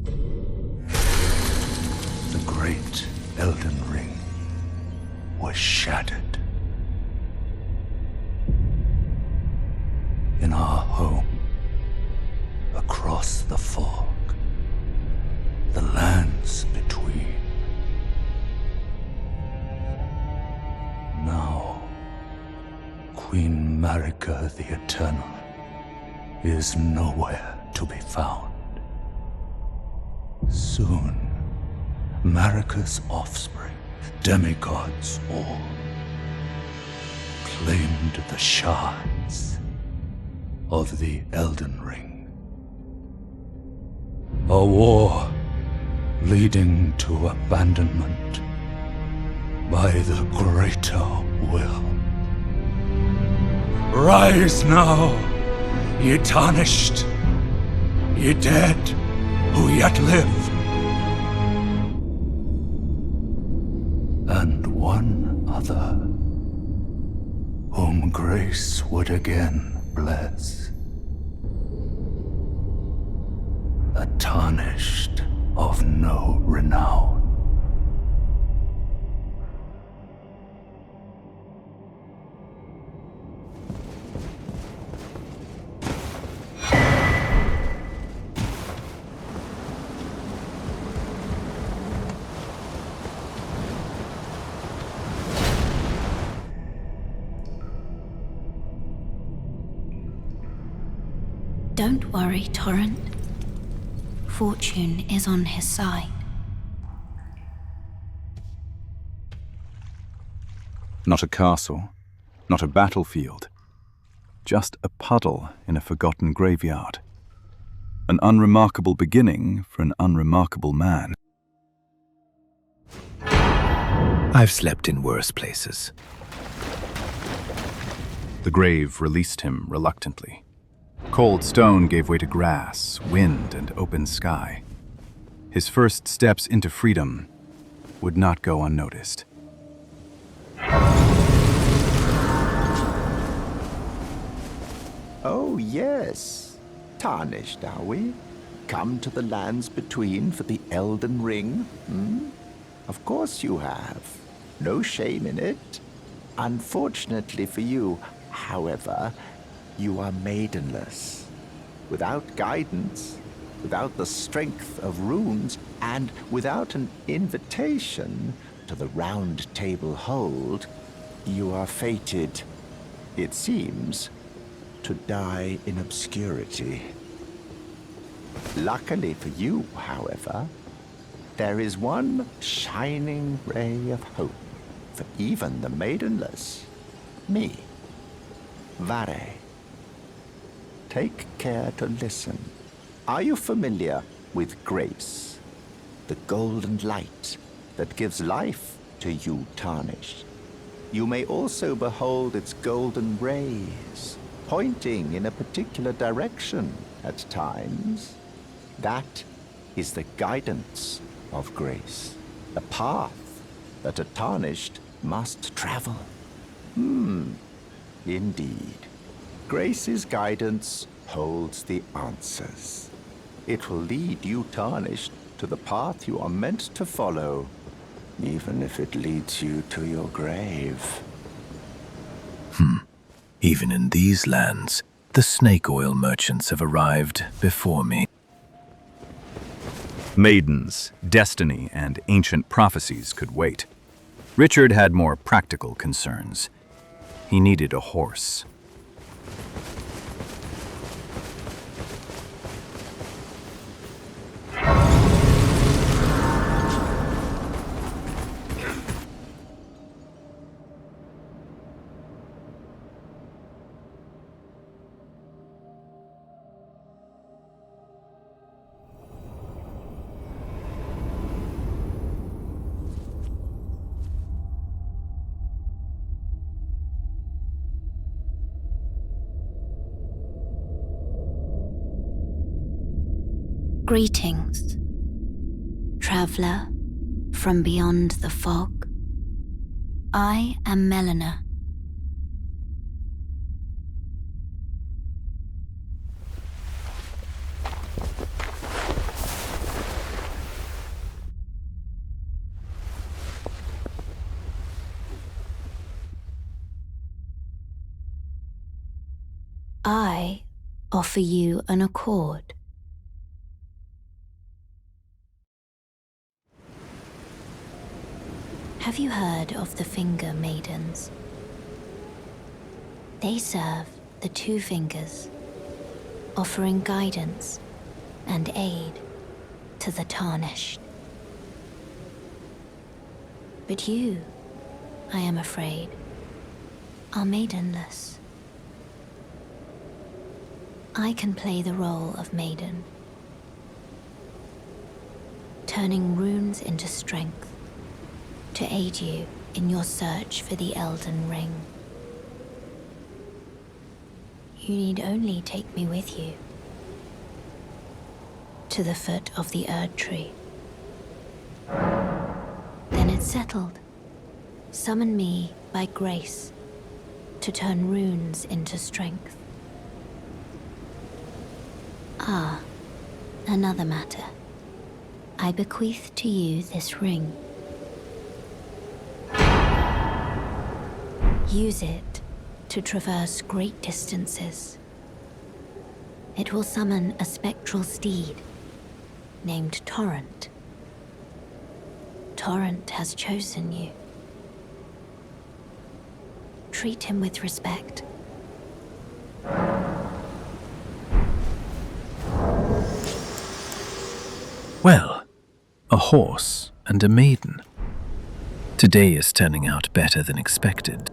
The great Elden Ring was shattered. In our home, across the fog, the lands between. Now, Queen Marika the Eternal is nowhere to be found. Soon, Marika's offspring, demigods all, claimed the shards of the Elden Ring. A war leading to abandonment by the greater will. Rise now, ye tarnished, ye dead who yet live. And one other, whom grace would again bless. A tarnished of no renown. Don't worry, Torrent. Fortune is on his side. Not a castle, not a battlefield. Just a puddle in a forgotten graveyard. An unremarkable beginning for an unremarkable man. I've slept in worse places. The grave released him reluctantly. Cold stone gave way to grass, wind, and open sky. His first steps into freedom would not go unnoticed. Oh, yes. Tarnished, are we? Come to the lands between for the Elden Ring? Of course you have. No shame in it. Unfortunately for you, however, you are maidenless. Without guidance, without the strength of runes, and without an invitation to the Roundtable hold, you are fated, it seems, to die in obscurity. Luckily for you, however, there is one shining ray of hope for even the maidenless. Me, Varré. Take care to listen. Are you familiar with grace? The golden light that gives life to you tarnished. You may also behold its golden rays, pointing in a particular direction at times. That is the guidance of grace, the path that a tarnished must travel. Indeed. Grace's guidance holds the answers. It will lead you tarnished to the path you are meant to follow, even if it leads you to your grave. Even in these lands, the snake oil merchants have arrived before me. Maidens, destiny, and ancient prophecies could wait. Richard had more practical concerns. He needed a horse. Greetings, traveler from beyond the fog. I am Melina. I offer you an accord. Have you heard of the Finger Maidens? They serve the two fingers, offering guidance and aid to the tarnished. But you, I am afraid, are maidenless. I can play the role of maiden, turning runes into strength to aid you in your search for the Elden Ring. You need only take me with you to the foot of the Erdtree. Then it's settled. Summon me by grace to turn runes into strength. Ah, another matter. I bequeath to you this ring. Use it to traverse great distances. It will summon a spectral steed named Torrent. Torrent has chosen you. Treat him with respect. Well, a horse and a maiden. Today is turning out better than expected.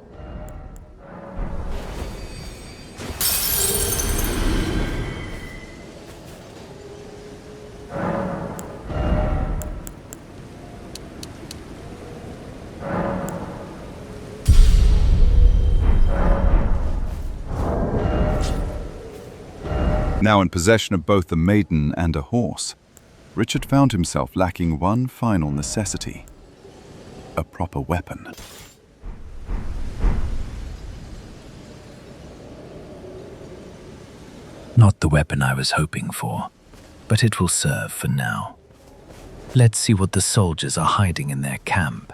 Now in possession of both a maiden and a horse, Richard found himself lacking one final necessity: a proper weapon. Not the weapon I was hoping for, but it will serve for now. Let's see what the soldiers are hiding in their camp.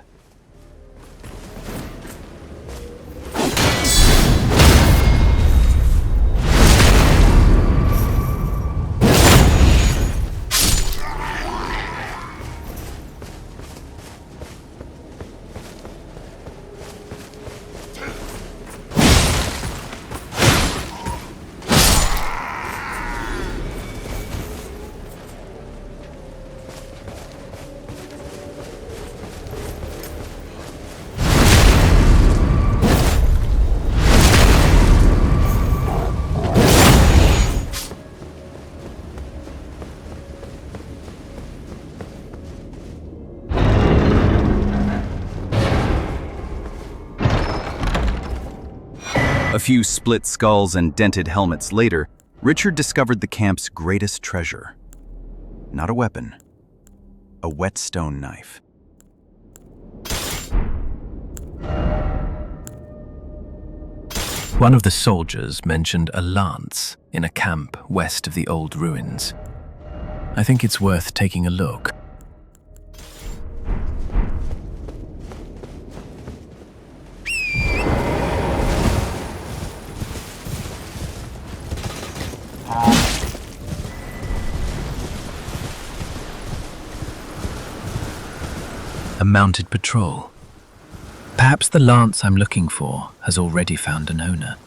A few split skulls and dented helmets later, Richard discovered the camp's greatest treasure. Not a weapon, a whetstone knife. One of the soldiers mentioned a lance in a camp west of the old ruins. I think it's worth taking a look. A mounted patrol. Perhaps the lance I'm looking for has already found an owner.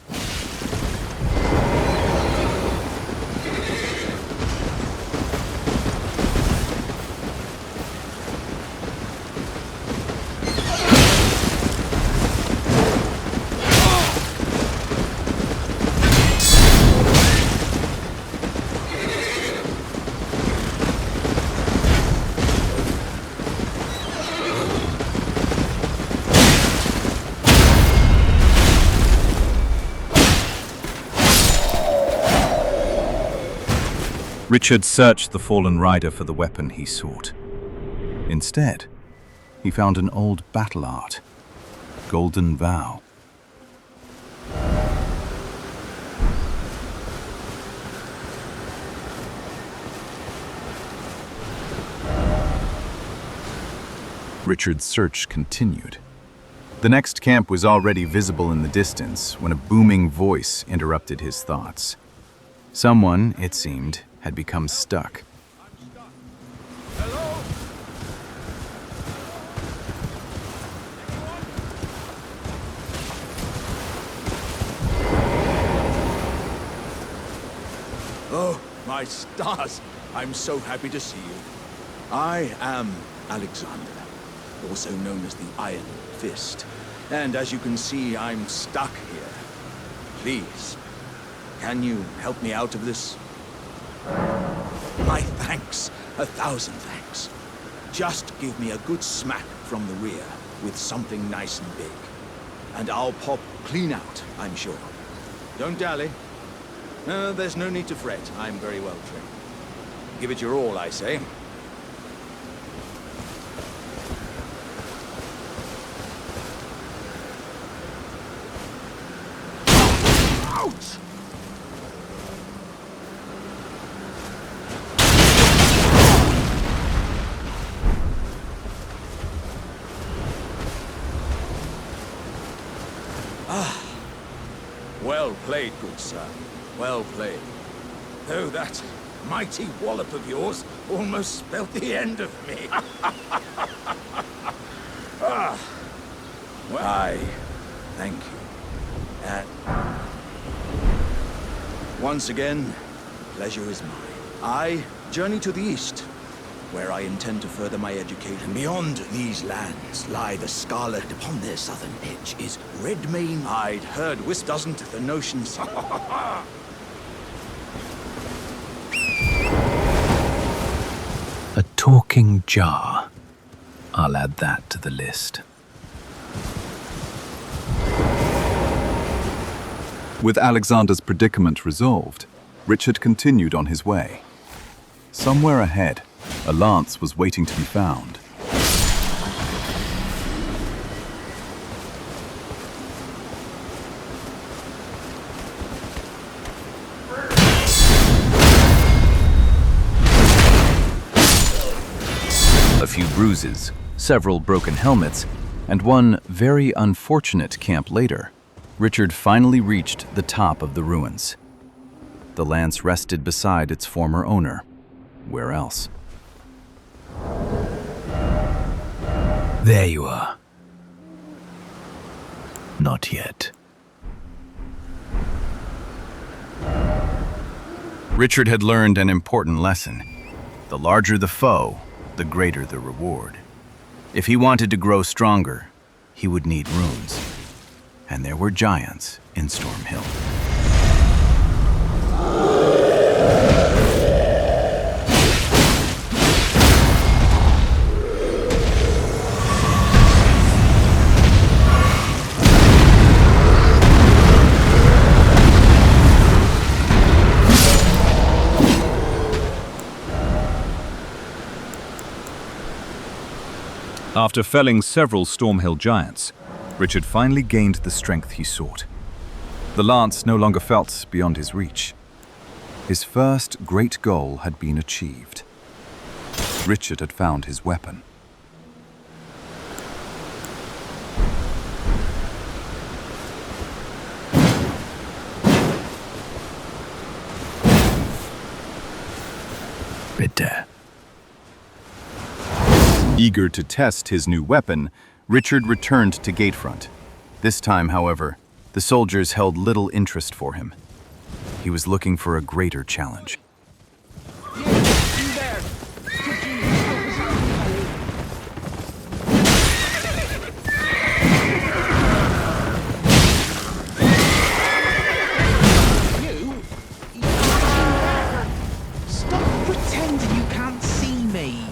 Richard searched the fallen rider for the weapon he sought. Instead, he found an old battle art, Golden Vow. Richard's search continued. The next camp was already visible in the distance when a booming voice interrupted his thoughts. Someone, it seemed, had become stuck. Hello? Oh, my stars! I'm so happy to see you. I am Alexander, also known as the Iron Fist. And as you can see, I'm stuck here. Please, can you help me out of this? My thanks, 1,000 thanks. Just give me a good smack from the rear with something nice and big. And I'll pop clean out, I'm sure. Don't dally. No, there's no need to fret. I'm very well trained. Give it your all, I say. Ouch! Ah. Well played, good sir. Well played. Though that mighty wallop of yours almost spelt the end of me. Ah. Why, thank you. Once again, pleasure is mine. I journey to the east, where I intend to further my education. Beyond these lands lie the Scarlet. Upon their southern edge is Redmane. I'd heard Wisp doesn't the notions. A talking jar. I'll add that to the list. With Alexander's predicament resolved, Richard continued on his way. Somewhere ahead, a lance was waiting to be found. A few bruises, several broken helmets, and one very unfortunate camp later, Richard finally reached the top of the ruins. The lance rested beside its former owner. Where else? There you are. Not yet. Richard had learned an important lesson. The larger the foe, the greater the reward. If he wanted to grow stronger, he would need runes. And there were giants in Storm Hill. After felling several Stormhill giants, Richard finally gained the strength he sought. The lance no longer felt beyond his reach. His first great goal had been achieved. Richard had found his weapon. Bitte. Eager to test his new weapon, Richard returned to Gatefront. This time, however, the soldiers held little interest for him. He was looking for a greater challenge. Stop pretending you can't see me.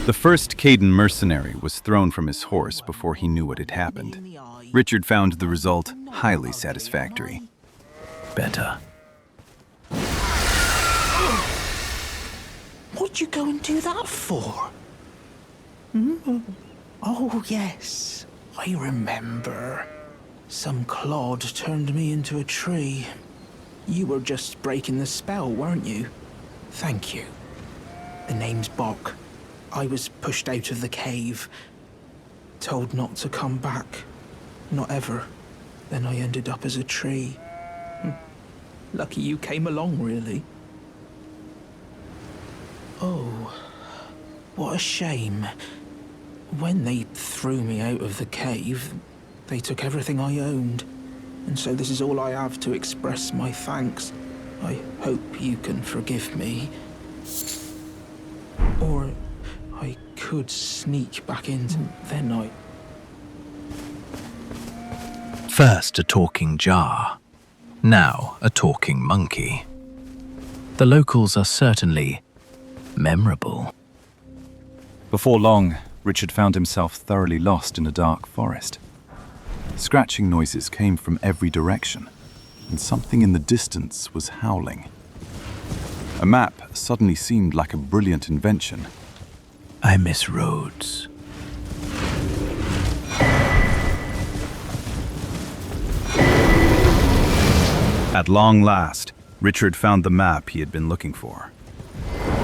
The first Caden mercenary was thrown from his horse before he knew what had happened. Richard found the result highly satisfactory. Better. What'd you go and do that for? Oh, yes. I remember. Some clod turned me into a tree. You were just breaking the spell, weren't you? Thank you. The name's Bok. I was pushed out of the cave, told not to come back. Not ever. Then I ended up as a tree. Lucky you came along, really. Oh, what a shame. When they threw me out of the cave, they took everything I owned. And so this is all I have to express my thanks. I hope you can forgive me. Or I could sneak back into their night. First a talking jar, now a talking monkey. The locals are certainly memorable. Before long, Richard found himself thoroughly lost in a dark forest. Scratching noises came from every direction, and something in the distance was howling. A map suddenly seemed like a brilliant invention. I miss roads. At long last, Richard found the map he had been looking for.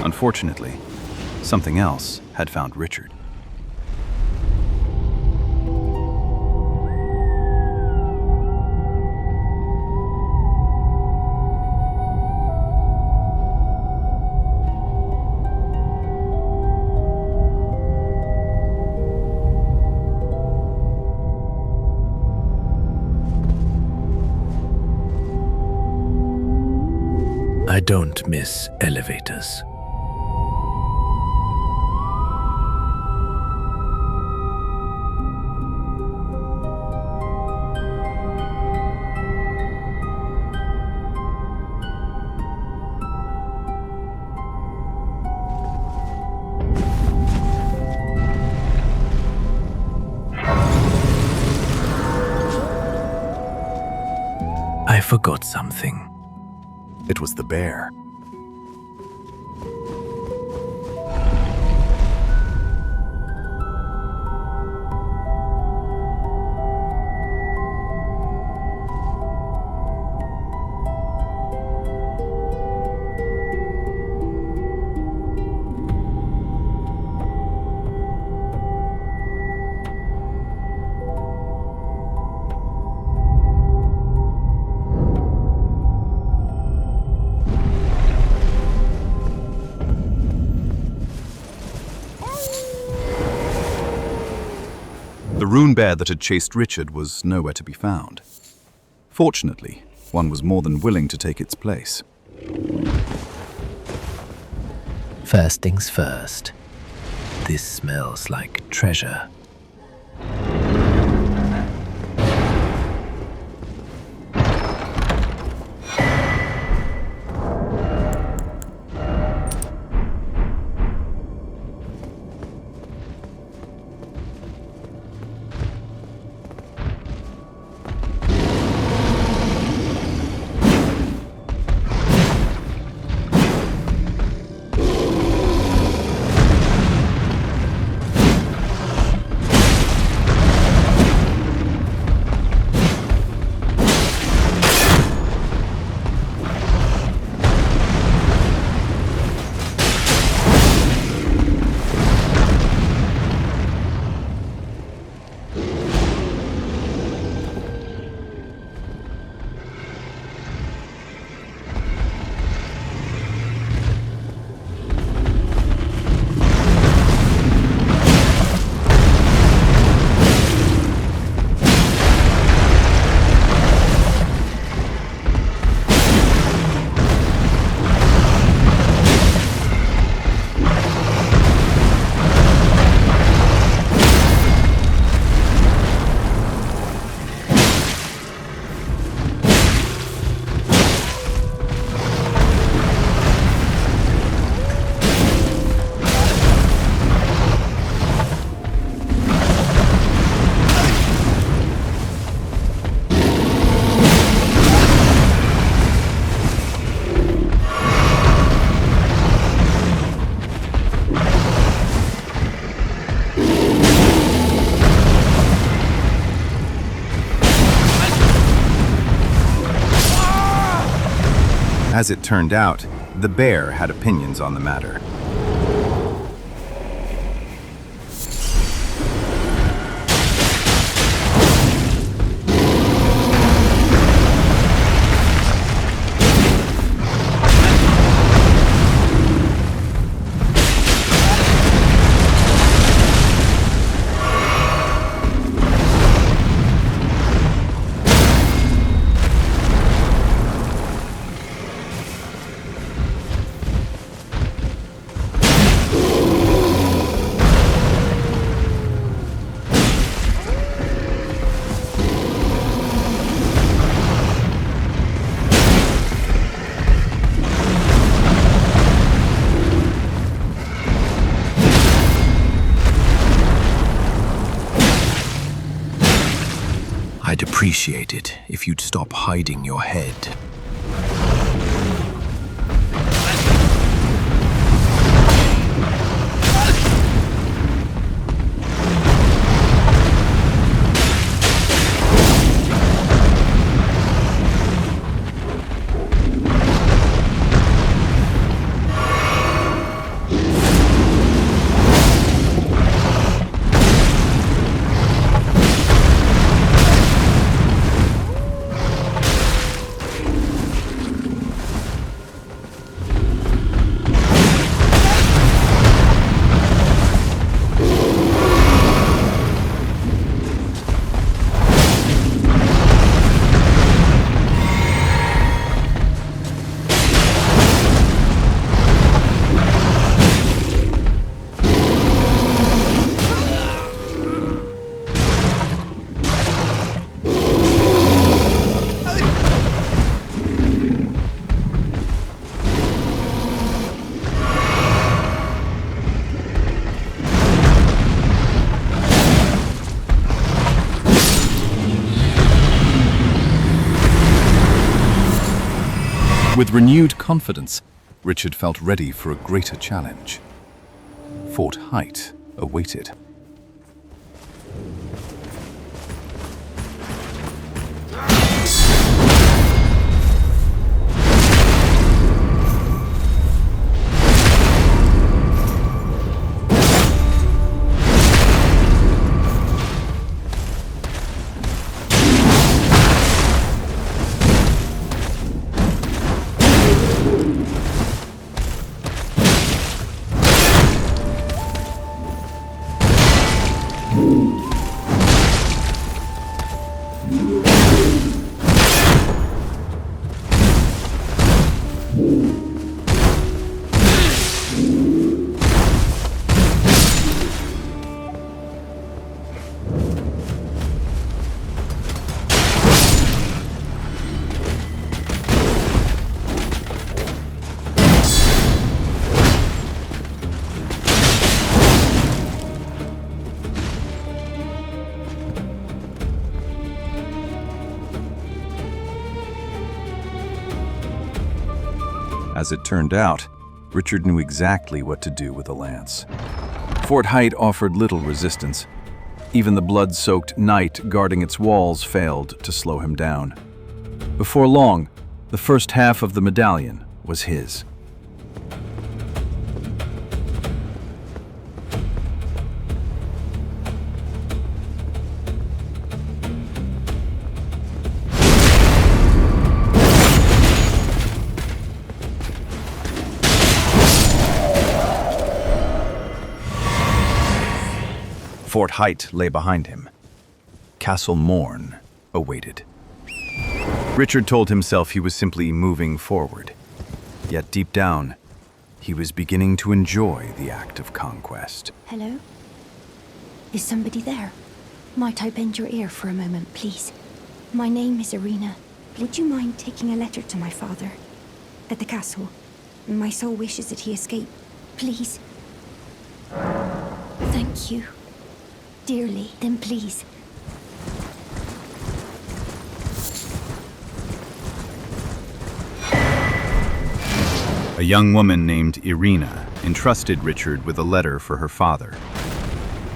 Unfortunately, something else had found Richard. I don't miss elevators. I forgot something. It was the bear. The Runebear that had chased Richard was nowhere to be found. Fortunately, one was more than willing to take its place. First things first. This smells like treasure. As it turned out, the bear had opinions on the matter. I'd appreciate it if you'd stop hiding your head. With renewed confidence, Richard felt ready for a greater challenge. Fort Haight awaited. As it turned out, Richard knew exactly what to do with a lance. Fort Haight offered little resistance. Even the blood-soaked knight guarding its walls failed to slow him down. Before long, the first half of the medallion was his. Fort Haight lay behind him. Castle Morn awaited. Richard told himself he was simply moving forward. Yet deep down, he was beginning to enjoy the act of conquest. Hello? Is somebody there? Might I bend your ear for a moment, please? My name is Irina. Would you mind taking a letter to my father? At the castle. My soul wishes that he escape. Please. Thank you. Dearly, then please. A young woman named Irina entrusted Richard with a letter for her father.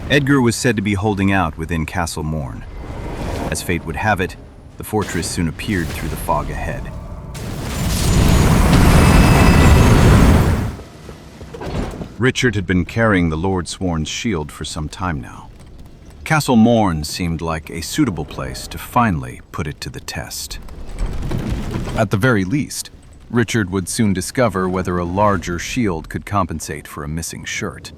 Edgar was said to be holding out within Castle Morn. As fate would have it, the fortress soon appeared through the fog ahead. Richard had been carrying the Lord Sworn's shield for some time now. Castle Morn seemed like a suitable place to finally put it to the test. At the very least, Richard would soon discover whether a larger shield could compensate for a missing shirt.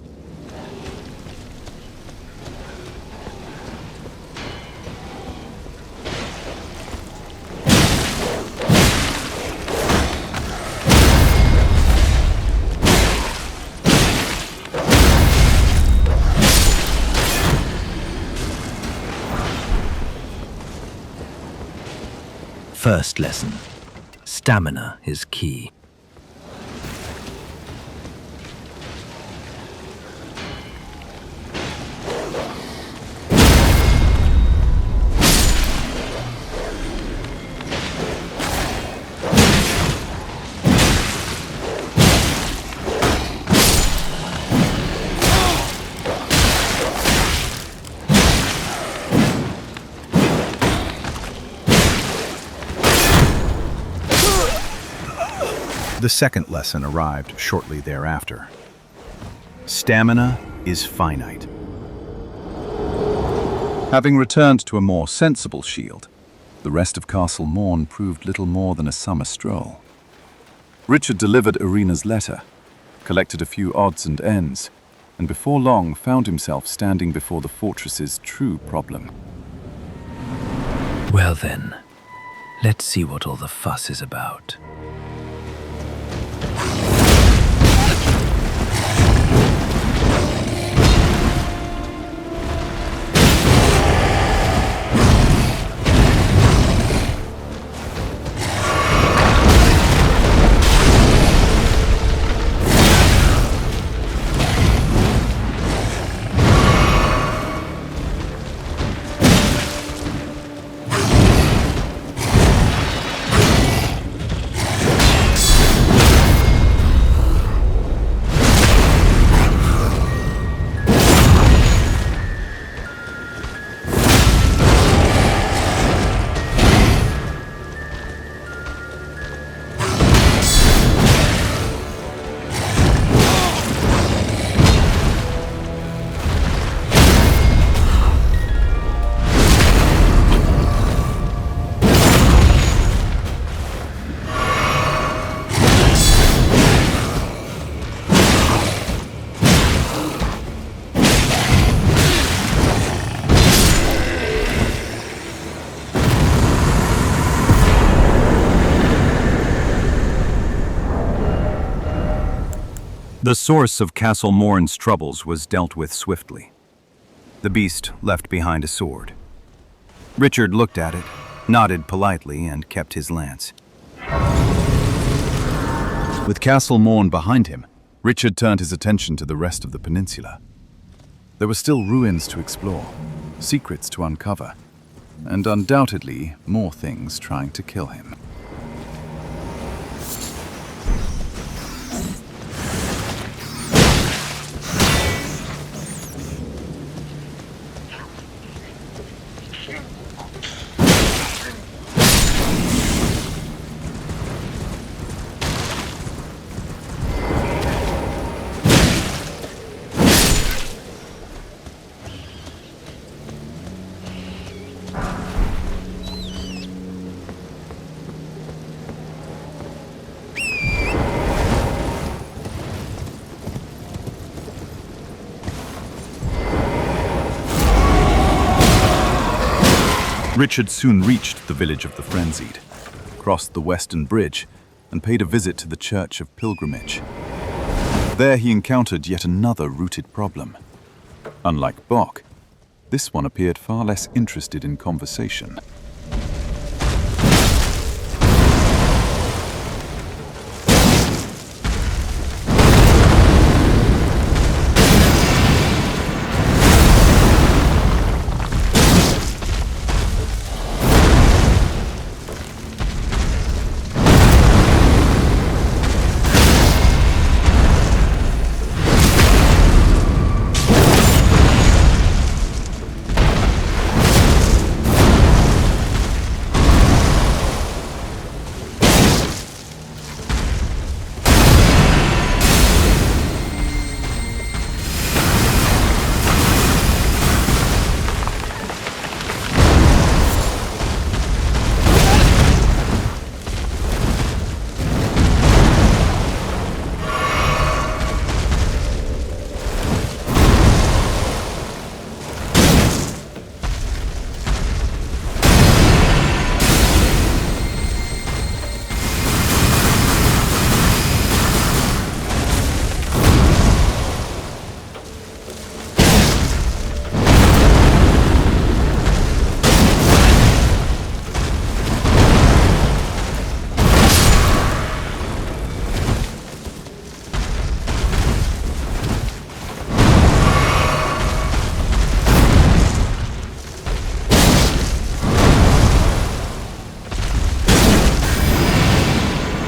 First lesson. Stamina is key. The second lesson arrived shortly thereafter. Stamina is finite. Having returned to a more sensible shield, the rest of Castle Morn proved little more than a summer stroll. Richard delivered Irina's letter, collected a few odds and ends, and before long found himself standing before the fortress's true problem. Well then, let's see what all the fuss is about. The source of Castle Morn's troubles was dealt with swiftly. The beast left behind a sword. Richard looked at it, nodded politely, and kept his lance. With Castle Morn behind him, Richard turned his attention to the rest of the peninsula. There were still ruins to explore, secrets to uncover, and undoubtedly more things trying to kill him. Richard soon reached the village of the Frenzied, crossed the Western Bridge, and paid a visit to the Church of Pilgrimage. There he encountered yet another rooted problem. Unlike Bock, this one appeared far less interested in conversation.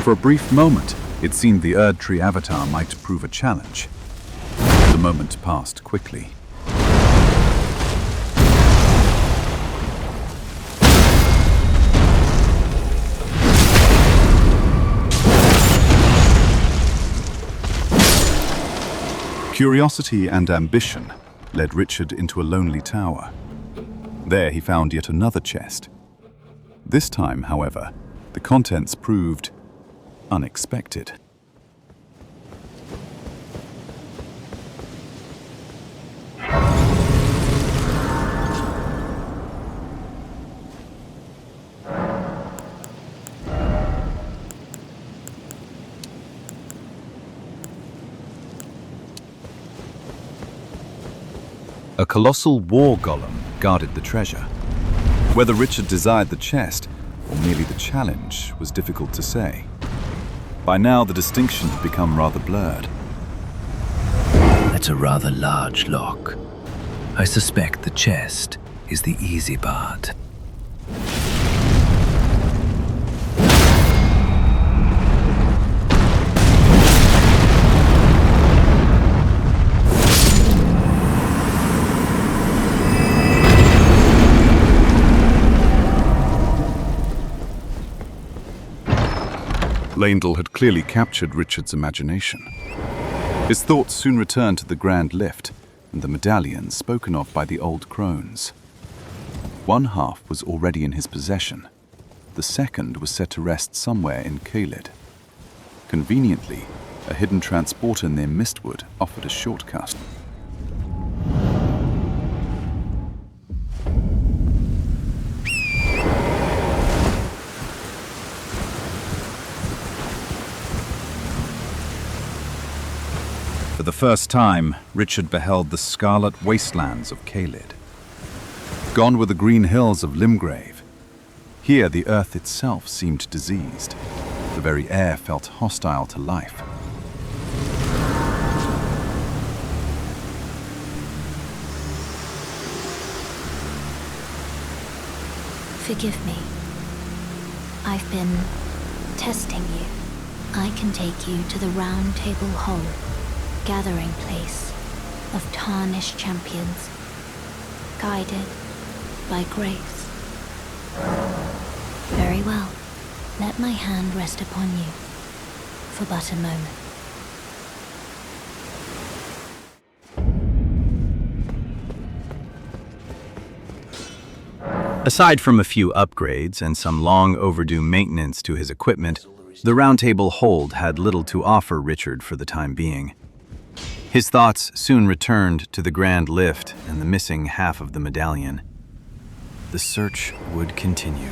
For a brief moment, it seemed the Erdtree avatar might prove a challenge. The moment passed quickly. Curiosity and ambition led Richard into a lonely tower. There he found yet another chest. This time, however, the contents proved unexpected. A colossal war golem guarded the treasure. Whether Richard desired the chest or merely the challenge was difficult to say. By now, the distinction had become rather blurred. That's a rather large lock. I suspect the chest is the easy part. Leonine had clearly captured Richard's imagination. His thoughts soon returned to the grand lift and the medallion spoken of by the old crones. One half was already in his possession. The second was set to rest somewhere in Caelid. Conveniently, a hidden transporter near Mistwood offered a shortcut. For the first time, Richard beheld the scarlet wastelands of Caelid. Gone were the green hills of Limgrave. Here the earth itself seemed diseased. The very air felt hostile to life. Forgive me. I've been testing you. I can take you to the Roundtable Hall, gathering place of tarnished champions, guided by grace. Very well. Let my hand rest upon you for but a moment. Aside from a few upgrades and some long overdue maintenance to his equipment, the Roundtable hold had little to offer Richard for the time being. His thoughts soon returned to the grand lift and the missing half of the medallion. The search would continue.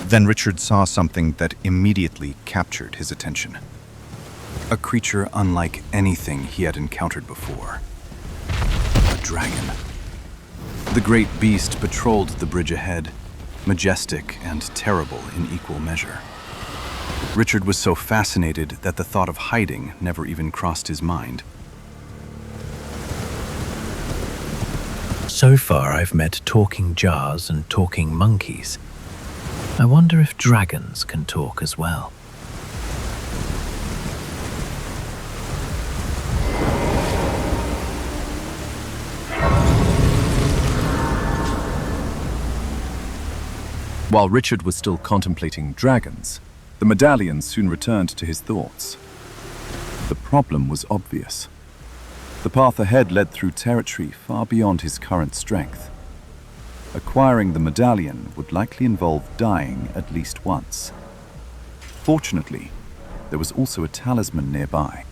Then Richard saw something that immediately captured his attention. A creature unlike anything he had encountered before. A dragon. The great beast patrolled the bridge ahead, majestic and terrible in equal measure. Richard was so fascinated that the thought of hiding never even crossed his mind. So far I've met talking jars and talking monkeys. I wonder if dragons can talk as well. While Richard was still contemplating dragons, the medallion soon returned to his thoughts. The problem was obvious. The path ahead led through territory far beyond his current strength. Acquiring the medallion would likely involve dying at least once. Fortunately, there was also a talisman nearby.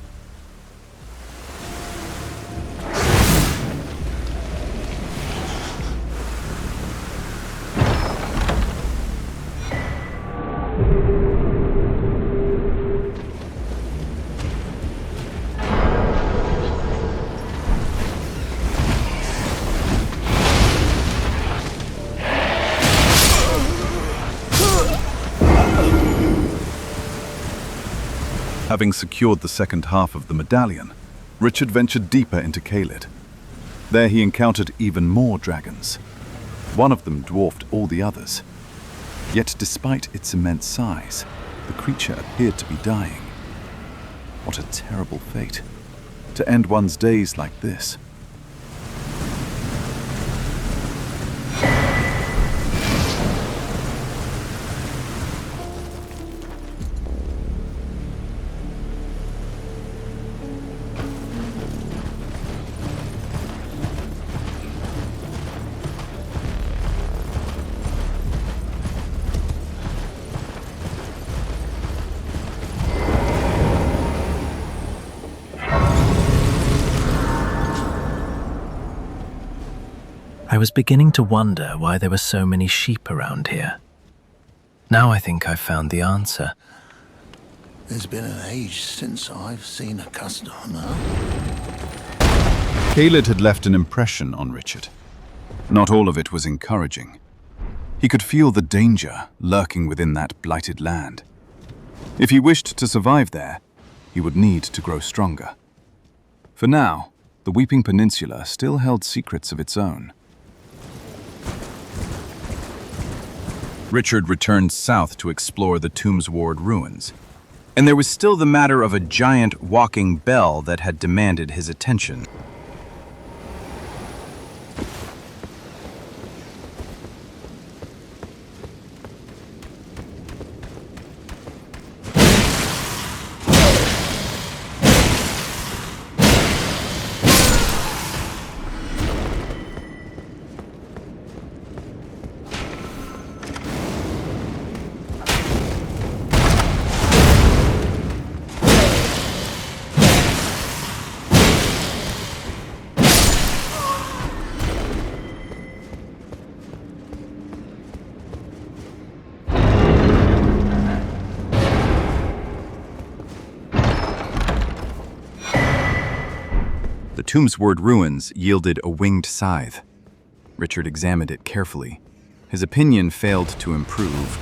Having secured the second half of the medallion, Richard ventured deeper into Caelid. There he encountered even more dragons. One of them dwarfed all the others. Yet despite its immense size, the creature appeared to be dying. What a terrible fate, to end one's days like this. I was beginning to wonder why there were so many sheep around here. Now I think I've found the answer. There's been an age since I've seen a customer. Caelid had left an impression on Richard. Not all of it was encouraging. He could feel the danger lurking within that blighted land. If he wished to survive there, he would need to grow stronger. For now, the Weeping Peninsula still held secrets of its own. Richard returned south to explore the Tombsward ruins. And there was still the matter of a giant walking bell that had demanded his attention. The Tombsward ruins yielded a winged scythe. Richard examined it carefully. His opinion failed to improve.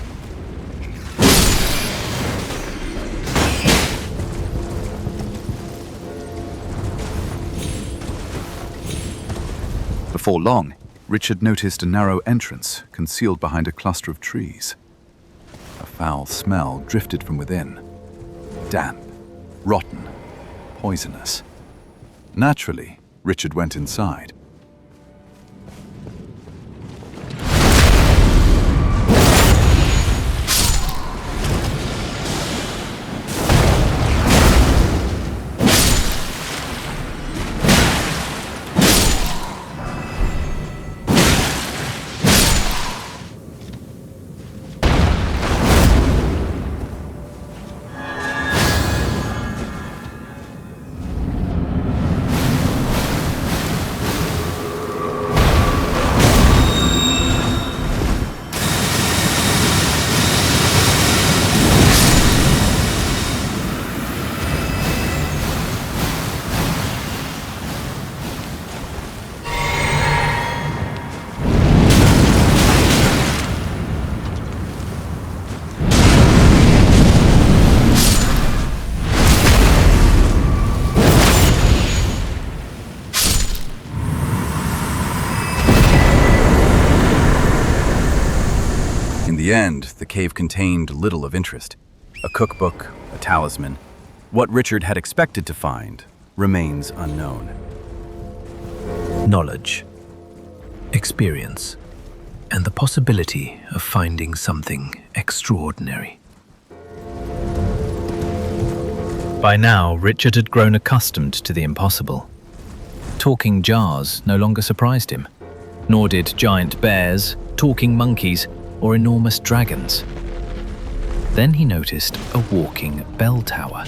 Before long, Richard noticed a narrow entrance concealed behind a cluster of trees. A foul smell drifted from within. Damp, rotten, poisonous. Naturally, Richard went inside. In the end, the cave contained little of interest. A cookbook, a talisman. What Richard had expected to find remains unknown. Knowledge, experience, and the possibility of finding something extraordinary. By now, Richard had grown accustomed to the impossible. Talking jars no longer surprised him, nor did giant bears, talking monkeys, or enormous dragons. Then he noticed a walking bell tower.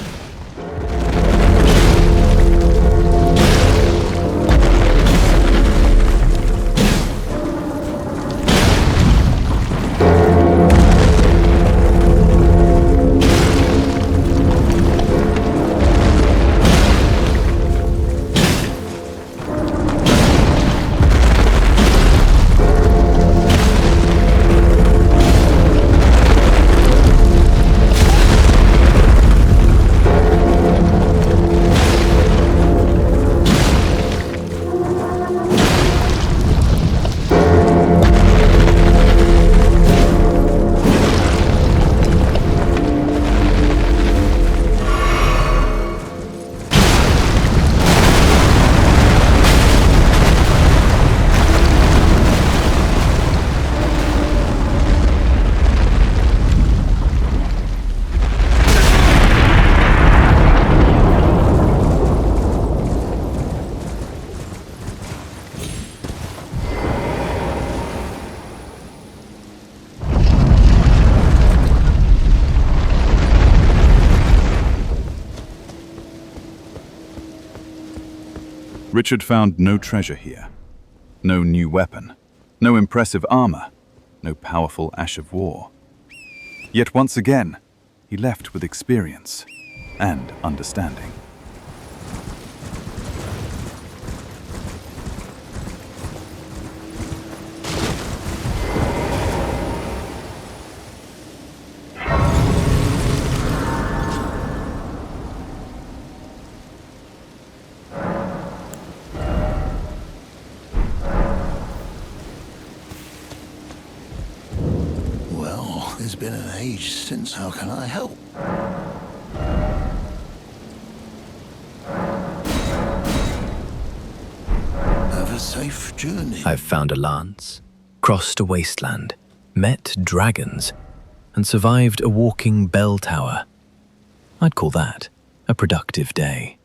Richard found no treasure here, No new weapon, no impressive armor, no powerful ash of war. Yet once again, he left with experience and understanding. Well, it's been an age since. How can I help? Have a safe journey. I've found a lance, crossed a wasteland, met dragons, and survived a walking bell tower. I'd call that a productive day.